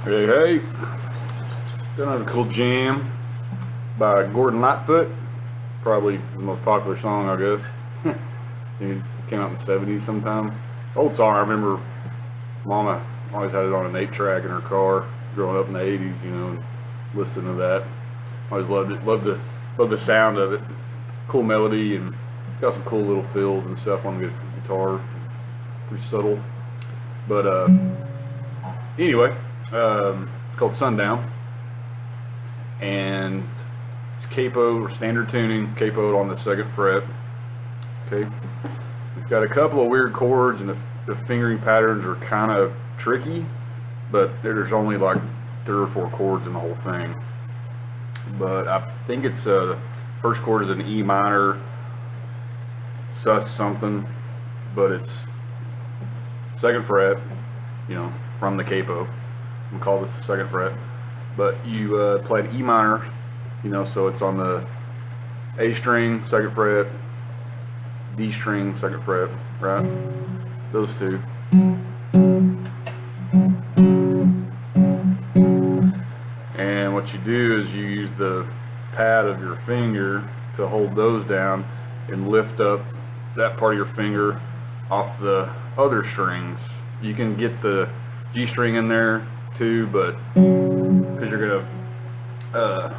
Hey, hey. Another cool jam by Lightfoot. Probably the most popular song, I guess. It came out in the 70s sometime. Old song. I remember Mama always had it on an 8-track in her car growing up in the 80s, you know, and listening to that. Always loved it. Loved the sound of it. Cool melody, and got some cool little fills and stuff on the guitar. Pretty subtle. But anyway, it's called Sundown, and it's capo or standard tuning, capoed on the 2nd fret. Okay, it's got a couple of weird chords, and the fingering patterns are kind of tricky, but there's only like 3 or 4 chords in the whole thing. But I think it's the first chord is an E minor sus something, but it's 2nd fret, you know, from the capo. We call this the 2nd fret, but you play an E minor, you know, so it's on the A string, 2nd fret, D string, 2nd fret, right? Those two. And what you do is you use the pad of your finger to hold those down and lift up that part of your finger off the other strings. You can get the G string in there too, but because you're gonna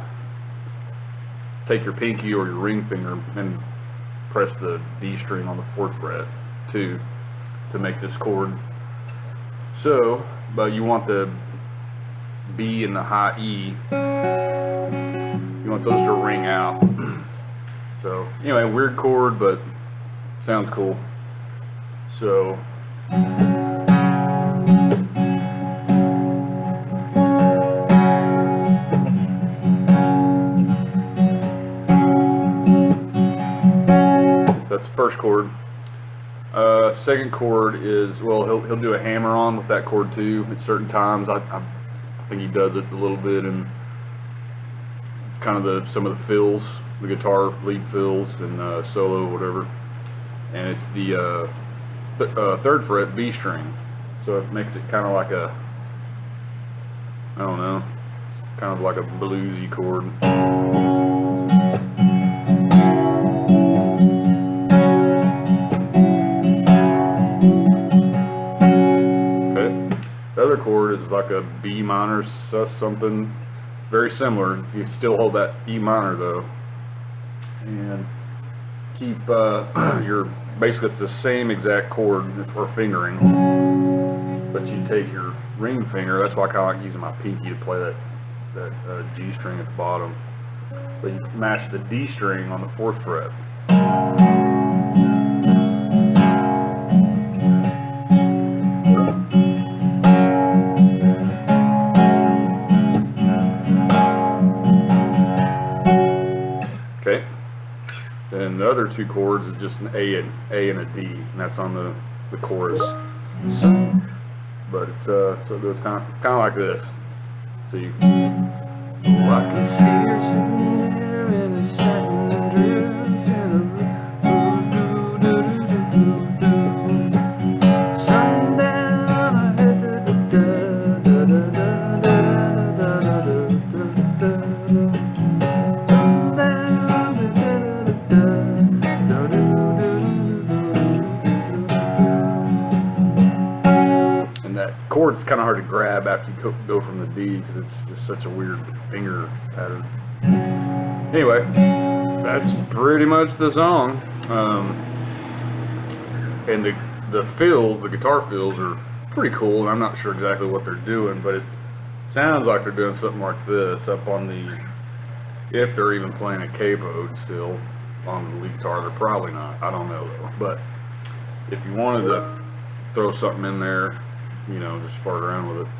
take your pinky or your ring finger and press the D string on the 4th fret too to make this chord. So, but you want the B and the high E, you want those to ring out. So anyway, weird chord, but sounds cool. So that's the first chord. 2nd chord is, well, he'll do a hammer on with that chord too at certain times. I think he does it a little bit in kind of some of the fills, the guitar lead fills and solo, whatever. And it's the 3rd fret B string, so it makes it kind of like a, I don't know, kind of like a bluesy chord. The other chord is like a B minor sus something, very similar. You still hold that E minor though, and keep your, basically it's the same exact chord for fingering, but you take your ring finger. That's why I kind of like using my pinky to play that G string at the bottom, but you match the D string on the 4th fret. Okay, then the other 2 chords is just an A and a D, and that's on the chorus. But it's so it goes kind of like this. See, I can see her sitting there in a satin dress and sundown. I had and that chord's kind of hard to grab after you go from the D because it's just such a weird finger pattern. Anyway, that's pretty much the song. And the fills, the guitar fills, are pretty cool, and I'm not sure exactly what they're doing, but it sounds like they're doing something like this up on the, if they're even playing a capoed still on the lead guitar. They're probably not, I don't know though. But if you wanted to throw something in there, you know, just fart around with it,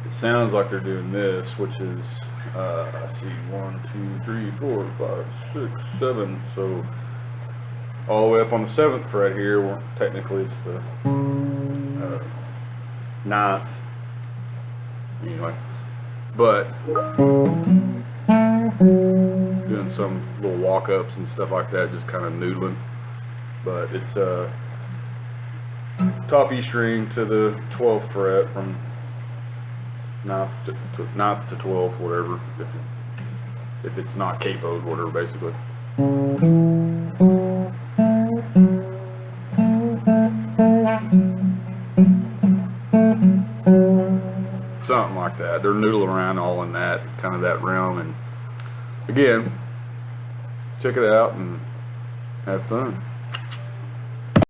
it sounds like they're doing this, which is I see 1, 2, 3, 4, 5, 6, 7, so all the way up on the 7th fret here. Well, technically it's the 9th anyway, but doing some little walk-ups and stuff like that, just kind of noodling. But it's top E string to the 12th fret from ninth to 12th, whatever, if it's not capoed, whatever, basically. Something like that. They're noodling around all in that kind of that realm, and again, check it out and have fun.